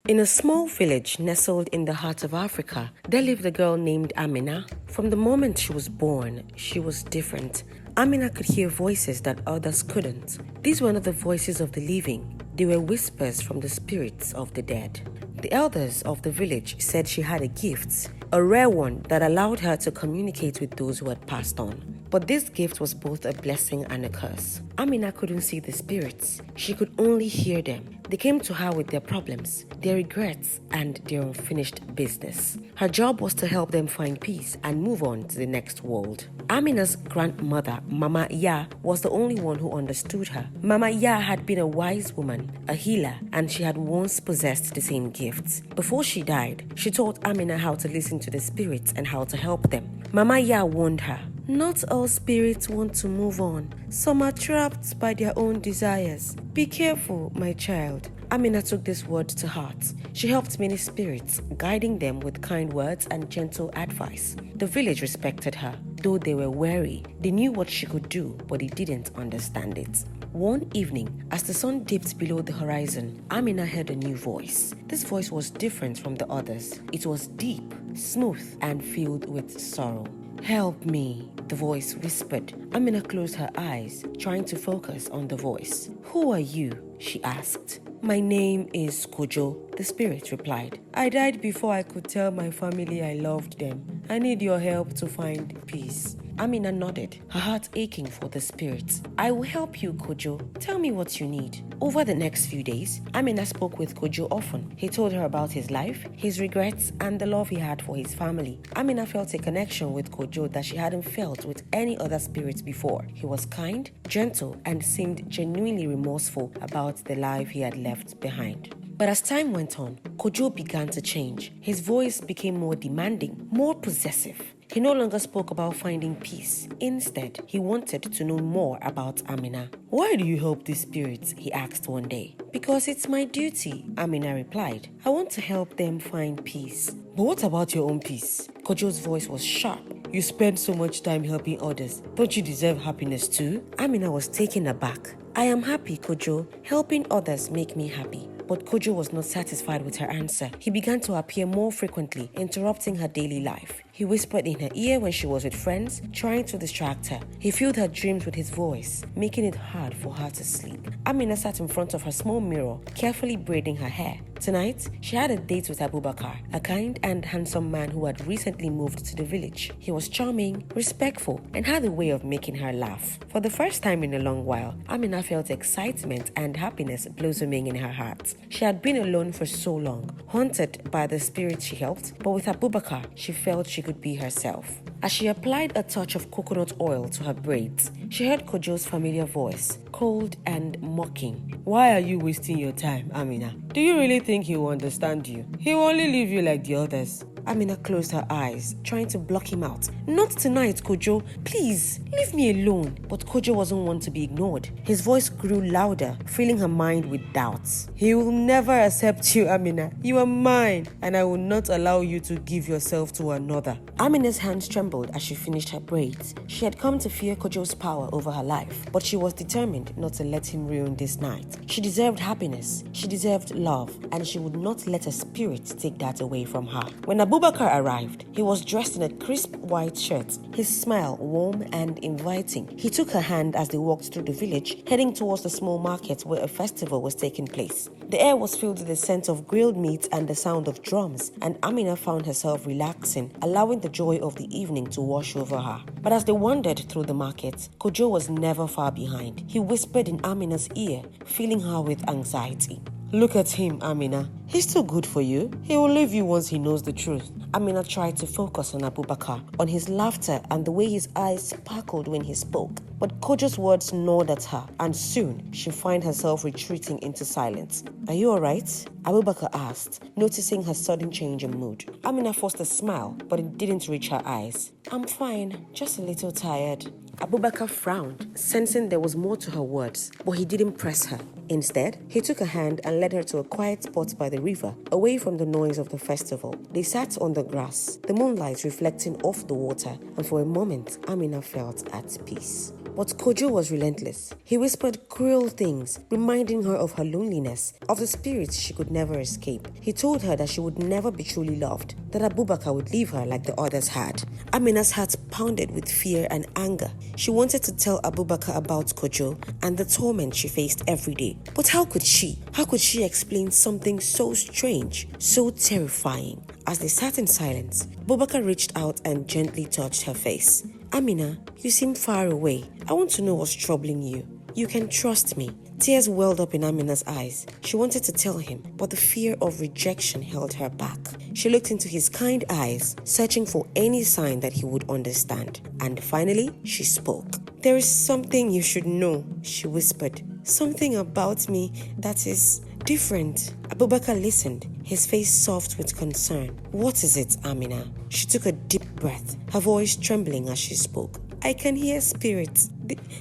In a small village nestled in the heart of Africa, there lived a girl named Amina. From the moment she was born, she was different. Amina could hear voices that others couldn't. These were not the voices of the living. They were whispers from the spirits of the dead. The elders of the village said she had a gift, a rare one that allowed her to communicate with those who had passed on. But this gift was both a blessing and a curse. Amina couldn't see the spirits. She could only hear them. They came to her with their problems, their regrets, and their unfinished business. Her job was to help them find peace and move on to the next world. Amina's grandmother, Mama Ya, was the only one who understood her. Mama Ya had been a wise woman, a healer, and she had once possessed the same gifts. Before she died, she taught Amina how to listen to the spirits and how to help them. Mama Ya warned her, "Not all spirits want to move on. Some are trapped by their own desires. Be careful, my child." Amina took this word to heart. She helped many spirits, guiding them with kind words and gentle advice. The village respected her, though they were wary. They knew what she could do, but they didn't understand it. One evening, as the sun dipped below the horizon, Amina heard a new voice. This voice was different from the others. It was deep, smooth, and filled with sorrow. "Help me," the voice whispered. Amina closed her eyes, trying to focus on the voice. "Who are you?" she asked. "My name is Kojo," the spirit replied. "I died before I could tell my family I loved them. I need your help to find peace." Amina nodded, her heart aching for the spirit. "I will help you, Kojo. Tell me what you need." Over the next few days, Amina spoke with Kojo often. He told her about his life, his regrets, and the love he had for his family. Amina felt a connection with Kojo that she hadn't felt with any other spirit before. He was kind, gentle, and seemed genuinely remorseful about the life he had left behind. But as time went on, Kojo began to change. His voice became more demanding, more possessive. He no longer spoke about finding peace. Instead, he wanted to know more about Amina. "Why do you help these spirits?" he asked one day. "Because it's my duty," Amina replied. "I want to help them find peace." "But what about your own peace?" Kojo's voice was sharp. "You spend so much time helping others. Don't you deserve happiness too?" Amina was taken aback. "I am happy, Kojo. Helping others make me happy." But Kojo was not satisfied with her answer. He began to appear more frequently, interrupting her daily life. He whispered in her ear when she was with friends, trying to distract her. He filled her dreams with his voice, making it hard for her to sleep. Amina sat in front of her small mirror, carefully braiding her hair. Tonight, she had a date with Abubakar, a kind and handsome man who had recently moved to the village. He was charming, respectful, and had a way of making her laugh. For the first time in a long while, Amina felt excitement and happiness blossoming in her heart. She had been alone for so long, haunted by the spirit she helped, but with Abubakar, she felt she could be herself. As she applied a touch of coconut oil to her braids, she heard Kojo's familiar voice, cold and mocking. "Why are you wasting your time, Amina? Do you really think he will understand you? He will only leave you like the others." Amina closed her eyes, trying to block him out. "Not tonight, Kojo. Please, leave me alone." But Kojo wasn't one to be ignored. His voice grew louder, filling her mind with doubts. "He will never accept you, Amina. You are mine, and I will not allow you to give yourself to another." Amina's hands trembled as she finished her braids. She had come to fear Kojo's power over her life, but she was determined not to let him ruin this night. She deserved happiness, she deserved love, and she would not let a spirit take that away from her. When Abubakar arrived, he was dressed in a crisp white shirt, his smile warm and inviting. He took her hand as they walked through the village, heading towards the small market where a festival was taking place. The air was filled with the scent of grilled meat and the sound of drums, and Amina found herself relaxing, allowing the joy of the evening to wash over her. But as they wandered through the market, Kojo was never far behind. He whispered in Amina's ear, filling her with anxiety. "Look at him, Amina. He's too good for you. He will leave you once he knows the truth." Amina tried to focus on Abubakar, on his laughter and the way his eyes sparkled when he spoke. But Kojo's words gnawed at her, and soon she found herself retreating into silence. "Are you alright?" Abubakar asked, noticing her sudden change in mood. Amina forced a smile, but it didn't reach her eyes. "I'm fine, just a little tired." Abubakar frowned, sensing there was more to her words, but he didn't press her. Instead, he took her hand and led her to a quiet spot by the river, away from the noise of the festival. They sat on the grass, the moonlight reflecting off the water, and for a moment, Amina felt at peace. But Kojo was relentless. He whispered cruel things, reminding her of her loneliness, of the spirits she could never escape. He told her that she would never be truly loved, that Abubakar would leave her like the others had. Amina's heart pounded with fear and anger. She wanted to tell Abubakar about Kojo and the torment she faced every day. But how could she? How could she explain something so strange, so terrifying? As they sat in silence, Abubakar reached out and gently touched her face. Amina, you seem far away. I want to know what's troubling you. You can trust me. Tears welled up in Amina's eyes. She wanted to tell him, but the fear of rejection held her back. She looked into his kind eyes, searching for any sign that he would understand. And finally, she spoke. There is something you should know, she whispered. Something about me that is different. Abubakar listened, his face soft with concern. What is it, Amina? She took a deep breath, her voice trembling as she spoke. I can hear spirits.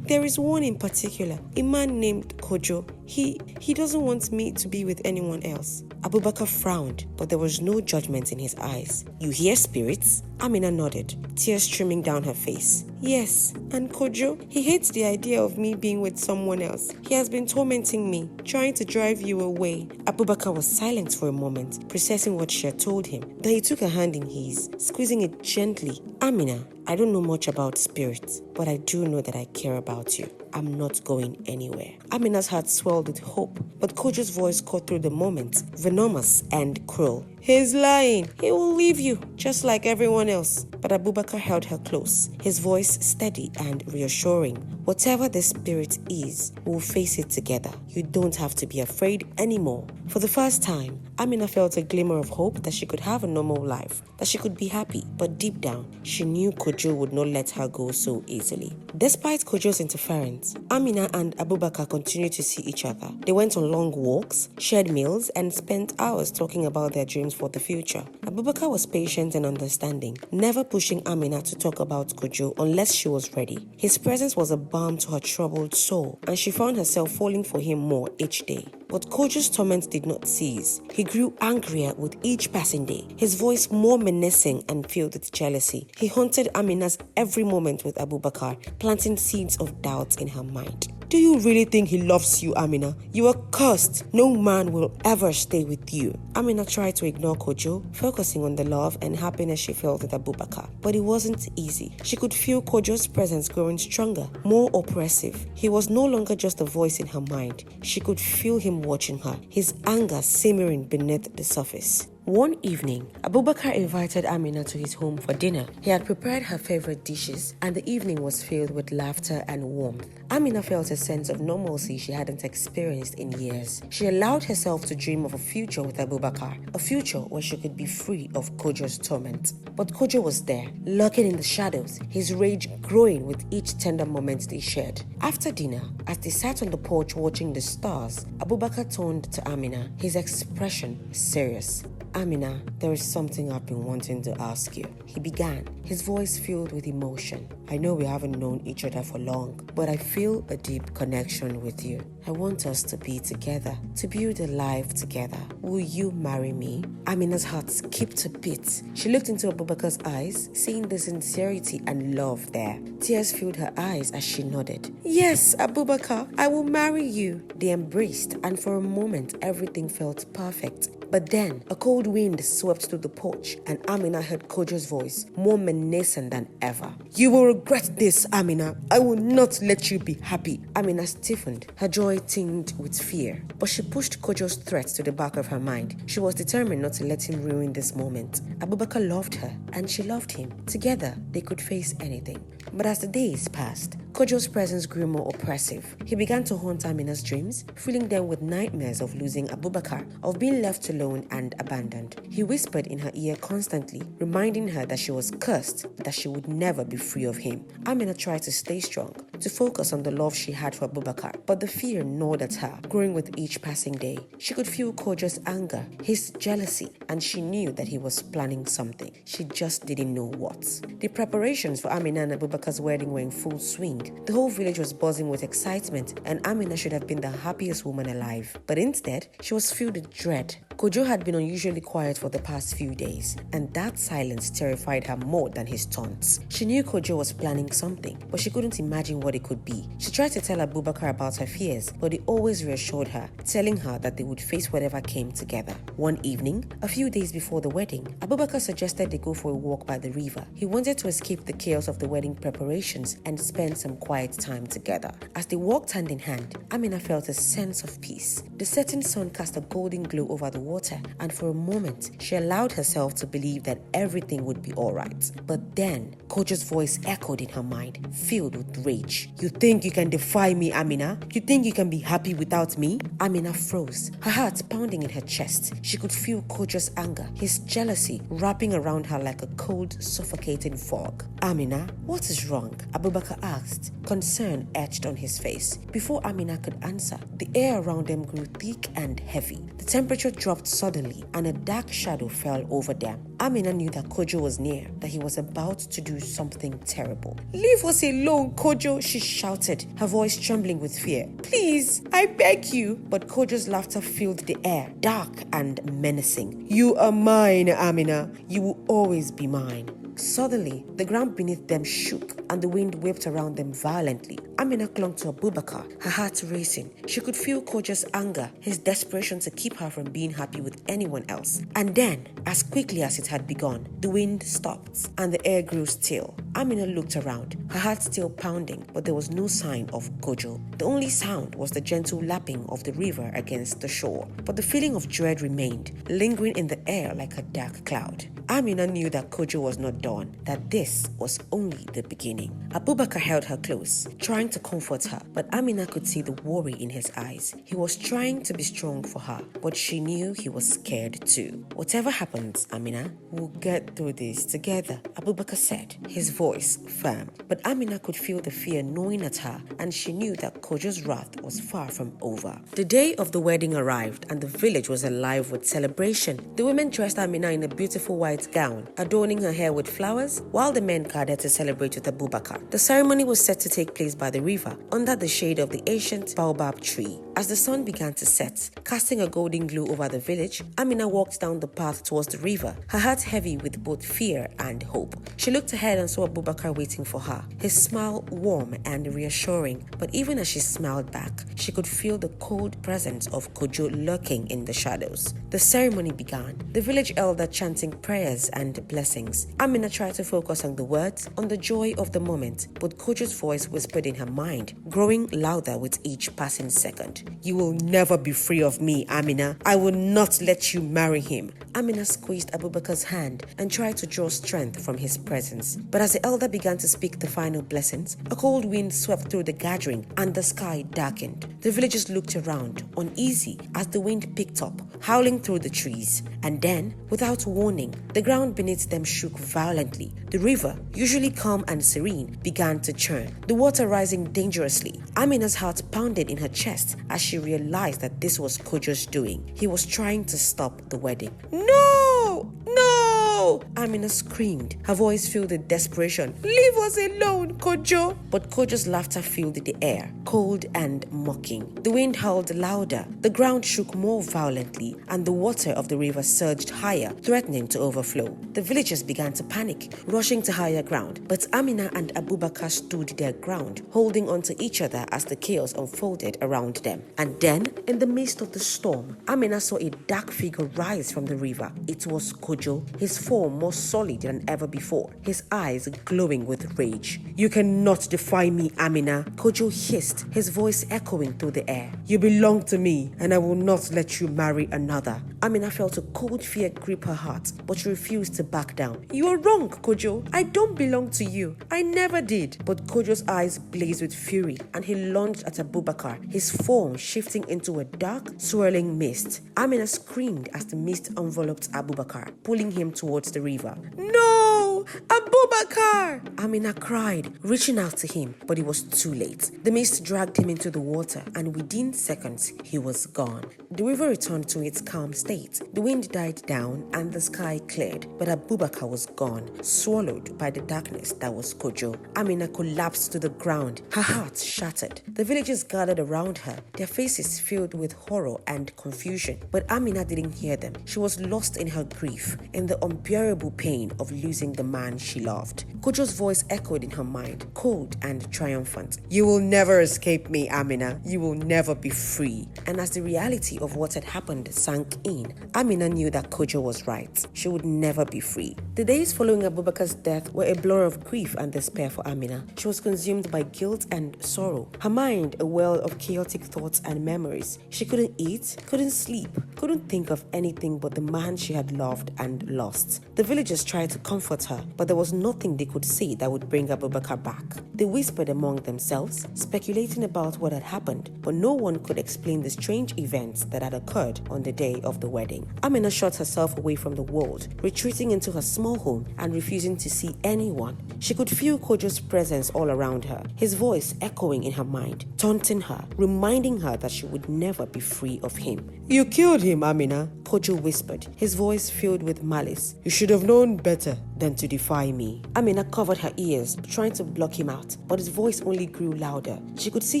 There is one in particular, a man named Kojo. He doesn't want me to be with anyone else. Abubakar frowned, but there was no judgment in his eyes. You hear spirits? Amina nodded, tears streaming down her face. Yes, and Kojo, he hates the idea of me being with someone else. He has been tormenting me, trying to drive you away. Abubakar was silent for a moment, processing what she had told him. Then he took her hand in his, squeezing it gently. Amina, I don't know much about spirits, but I do know that I care about you. I'm not going anywhere. Amina's heart swelled with hope, but Kojo's voice cut through the moment, venomous and cruel. He's lying. He will leave you, just like everyone else. But Abubakar held her close, his voice steady and reassuring. Whatever the spirit is, we'll face it together. You don't have to be afraid anymore. For the first time, Amina felt a glimmer of hope that she could have a normal life, that she could be happy, but deep down, she knew Kojo would not let her go so easily. Despite Kojo's interference, Amina and Abubakar continued to see each other. They went on long walks, shared meals, and spent hours talking about their dreams for the future. Abubakar was patient and understanding, never pushing Amina to talk about Kojo unless she was ready. His presence was a balm to her troubled soul, and she found herself falling for him more each day. But Kojo's torment did not cease. He grew angrier with each passing day, his voice more menacing and filled with jealousy. He haunted Amina's every moment with Abubakar, planting seeds of doubt in her mind. Do you really think he loves you, Amina? You are cursed. No man will ever stay with you. Amina tried to ignore Kojo, focusing on the love and happiness she felt with Abubakar. But it wasn't easy. She could feel Kojo's presence growing stronger, more oppressive. He was no longer just a voice in her mind. She could feel him watching her, his anger simmering beneath the surface. One evening, Abubakar invited Amina to his home for dinner. He had prepared her favorite dishes, and the evening was filled with laughter and warmth. Amina felt a sense of normalcy she hadn't experienced in years. She allowed herself to dream of a future with Abubakar, a future where she could be free of Kojo's torment. But Kojo was there, lurking in the shadows, his rage growing with each tender moment they shared. After dinner, as they sat on the porch watching the stars, Abubakar turned to Amina, his expression serious. Amina, there is something I've been wanting to ask you. He began, his voice filled with emotion. I know we haven't known each other for long, but I feel a deep connection with you. I want us to be together, to build a life together. Will you marry me? Amina's heart skipped a beat. She looked into Abubakar's eyes, seeing the sincerity and love there. Tears filled her eyes as she nodded. Yes, Abubakar, I will marry you. They embraced, and for a moment, everything felt perfect. But then, a cold wind swept through the porch, and Amina heard Kojo's voice, more menacing than ever. You will regret this, Amina. I will not let you be happy. Amina stiffened, her joy tinged with fear. But she pushed Kojo's threats to the back of her mind. She was determined not to let him ruin this moment. Abubakar loved her, and she loved him. Together, they could face anything. But as the days passed, Kojo's presence grew more oppressive. He began to haunt Amina's dreams, filling them with nightmares of losing Abubakar, of being left alone and abandoned. He whispered in her ear constantly, reminding her that she was cursed, that she would never be free of him. Amina tried to stay strong, to focus on the love she had for Abubakar, but the fear gnawed at her, growing with each passing day. She could feel Kojo's anger, his jealousy, and she knew that he was planning something. She just didn't know what. The preparations for Amina and Abubakar's wedding were in full swing. The whole village was buzzing with excitement, and Amina should have been the happiest woman alive. But instead, she was filled with dread. Kojo had been unusually quiet for the past few days, and that silence terrified her more than his taunts. She knew Kojo was planning something, but she couldn't imagine what what it could be. She tried to tell Abubakar about her fears, but he always reassured her, telling her that they would face whatever came together. One evening, a few days before the wedding, Abubakar suggested they go for a walk by the river. He wanted to escape the chaos of the wedding preparations and spend some quiet time together. As they walked hand in hand, Amina felt a sense of peace. The setting sun cast a golden glow over the water, and for a moment, she allowed herself to believe that everything would be alright. But then, Kojo's voice echoed in her mind, filled with rage. "You think you can defy me, Amina? You think you can be happy without me?" Amina froze, her heart pounding in her chest. She could feel Kojo's anger, his jealousy wrapping around her like a cold, suffocating fog. "Amina, what is wrong?" Abubakar asked, concern etched on his face. Before Amina could answer, the air around them grew thick and heavy. The temperature dropped suddenly and a dark shadow fell over them. Amina knew that Kojo was near, that he was about to do something terrible. "Leave us alone, Kojo," she shouted, her voice trembling with fear. "Please, I beg you." But Kojo's laughter filled the air, dark and menacing. "You are mine, Amina. You will always be mine." Suddenly, the ground beneath them shook and the wind whipped around them violently. Amina clung to Abubakar, her heart racing. She could feel Kojo's anger, his desperation to keep her from being happy with anyone else. And then, as quickly as it had begun, the wind stopped and the air grew still. Amina looked around, her heart still pounding, but there was no sign of Kojo. The only sound was the gentle lapping of the river against the shore. But the feeling of dread remained, lingering in the air like a dark cloud. Amina knew that Kojo was not done, that this was only the beginning. Abubakar held her close, trying to comfort her, but Amina could see the worry in his eyes. He was trying to be strong for her, but she knew he was scared too. "Whatever happens, Amina, we'll get through this together," Abubakar said, his voice firm. But Amina could feel the fear gnawing at her, and she knew that Kojo's wrath was far from over. The day of the wedding arrived, and the village was alive with celebration. The women dressed Amina in a beautiful white gown, adorning her hair with flowers, while the men gathered to celebrate with Abubakar. The ceremony was set to take place by the river, under the shade of the ancient baobab tree. As the sun began to set, casting a golden glow over the village, Amina walked down the path towards the river, her heart heavy with both fear and hope. She looked ahead and saw Abubakar waiting for her, his smile warm and reassuring. But even as she smiled back, she could feel the cold presence of Kojo lurking in the shadows. The ceremony began, the village elder chanting prayers and blessings. Amina tried to focus on the words, on the joy of the moment, but Kojo's voice whispered in her mind, growing louder with each passing second. "You will never be free of me, Amina. I will not let you marry him." Amina squeezed Abubakar's hand and tried to draw strength from his presence. But as the elder began to speak the final blessings, a cold wind swept through the gathering and the sky darkened. The villagers looked around, uneasy, as the wind picked up, howling through the trees. And then, without warning, the ground beneath them shook violently. The river, usually calm and serene, began to churn, the water rising dangerously. Amina's heart pounded in her chest as she realized that this was Kojo's doing. He was trying to stop the wedding. "No! No!" Amina screamed, her voice filled with desperation. "Leave us alone, Kojo!" But Kojo's laughter filled the air, cold and mocking. The wind howled louder, the ground shook more violently, and the water of the river surged higher, threatening to overflow. The villagers began to panic, rushing to higher ground, but Amina and Abubakar stood their ground, holding onto each other as the chaos unfolded around them. And then, in the midst of the storm, Amina saw a dark figure rise from the river. It was Kojo, his form more solid than ever before, his eyes glowing with rage. "You cannot defy me, Amina," Kojo hissed, his voice echoing through the air. "You belong to me, and I will not let you marry another." Amina felt a cold fear grip her heart, but she refused to back down. "You are wrong, Kojo. I don't belong to you. I never did." But Kojo's eyes blazed with fury, and he lunged at Abubakar, his form shifting into a dark, swirling mist. Amina screamed as the mist enveloped Abubakar, pulling him towards the river. "No! Abubakar!" Amina cried, reaching out to him, but it was too late. The mist dragged him into the water, and within seconds, he was gone. The river returned to its calm state. The wind died down, and the sky cleared, but Abubakar was gone, swallowed by the darkness that was Kojo. Amina collapsed to the ground, her heart shattered. The villagers gathered around her, their faces filled with horror and confusion. But Amina didn't hear them. She was lost in her grief, in the unbearable pain of losing the man she loved. Kojo's voice echoed in her mind, cold and triumphant. "You will never escape me, Amina. You will never be free." And as the reality of what had happened sank in, Amina knew that Kojo was right. She would never be free. The days following Abubakar's death were a blur of grief and despair for Amina. She was consumed by guilt and sorrow. Her mind a well of chaotic thoughts and memories. She couldn't eat, couldn't sleep, couldn't think of anything but the man she had loved and lost. The villagers tried to comfort her, but there was nothing they could say that would bring Abubakar back. They whispered among themselves, speculating about what had happened, but no one could explain the strange events that had occurred on the day of the wedding. Amina shut herself away from the world, retreating into her small home and refusing to see anyone. She could feel Kojo's presence all around her, his voice echoing in her mind, taunting her, reminding her that she would never be free of him. "You killed him, Amina," Kojo whispered, his voice filled with malice. "You should have known better than to defy me." Amina covered her ears, trying to block him out, but his voice only grew louder. She could see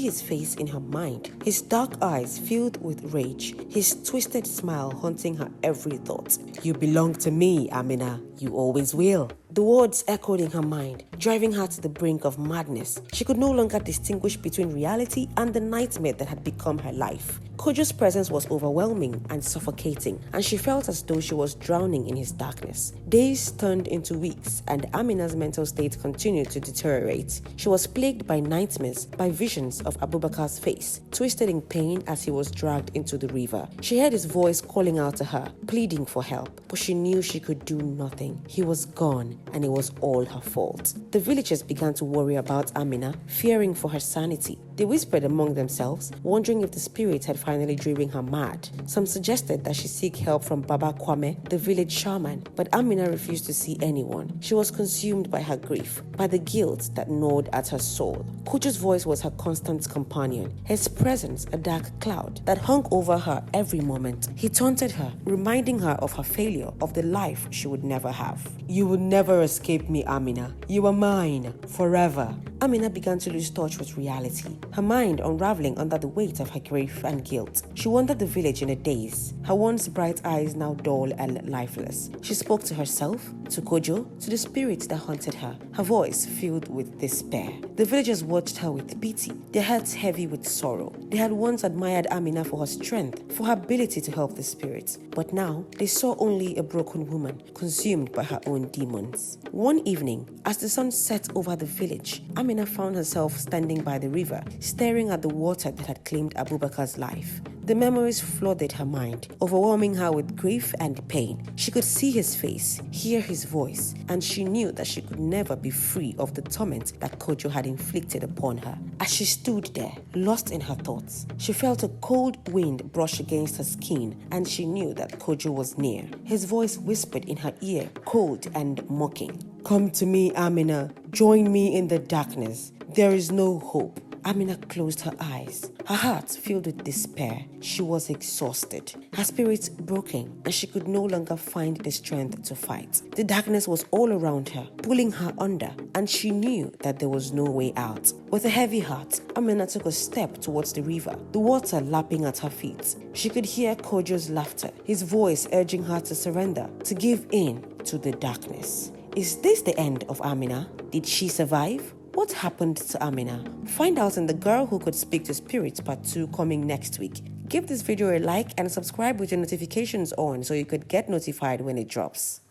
his face in her mind, his dark eyes filled with rage, his twisted smile haunting her every thought. "You belong to me, Amina. You always will." The words echoed in her mind, driving her to the brink of madness. She could no longer distinguish between reality and the nightmare that had become her life. Kojo's presence was overwhelming and suffocating, and she felt as though she was drowning in his darkness. Days turned into weeks, and Amina's mental state continued to deteriorate. She was plagued by nightmares, by visions of Abubakar's face, twisted in pain as he was dragged into the river. She heard his voice calling out to her, pleading for help, but she knew she could do nothing. He was gone, and it was all her fault. The villagers began to worry about Amina, fearing for her sanity. They whispered among themselves, wondering if the spirit had finally driven her mad. Some suggested that she seek help from Baba Kwame, the village shaman, but Amina refused to see anyone. She was consumed by her grief, by the guilt that gnawed at her soul. Kojo's voice was her constant companion, his presence a dark cloud that hung over her every moment. He taunted her, reminding her of her failure, of the life she would never have. "You will never escape me, Amina. You are mine, forever." Amina began to lose touch with reality, her mind unraveling under the weight of her grief and guilt. She wandered the village in a daze, her once bright eyes now dull and lifeless. She spoke to herself, to Kojo, to the spirits that haunted her, her voice filled with despair. The villagers watched her with pity, their hearts heavy with sorrow. They had once admired Amina for her strength, for her ability to help the spirits, but now they saw only a broken woman, consumed by her own demons. One evening, as the sun set over the village, Amina found herself standing by the river, staring at the water that had claimed Abubakar's life. The memories flooded her mind, overwhelming her with grief and pain. She could see his face, hear his voice, and she knew that she could never be free of the torment that Kojo had inflicted upon her. As she stood there, lost in her thoughts, she felt a cold wind brush against her skin, and she knew that Kojo was near. His voice whispered in her ear, cold and mocking. "Come to me, Amina. Join me in the darkness. There is no hope." Amina closed her eyes, her heart filled with despair. She was exhausted, her spirit broken, and she could no longer find the strength to fight. The darkness was all around her, pulling her under, and she knew that there was no way out. With a heavy heart, Amina took a step towards the river, the water lapping at her feet. She could hear Kojo's laughter, his voice urging her to surrender, to give in to the darkness. Is this the end of Amina? Did she survive? What happened to Amina? Find out in The Girl Who Could Speak to Spirits Part 2 coming next week. Give this video a like and subscribe with your notifications on so you could get notified when it drops.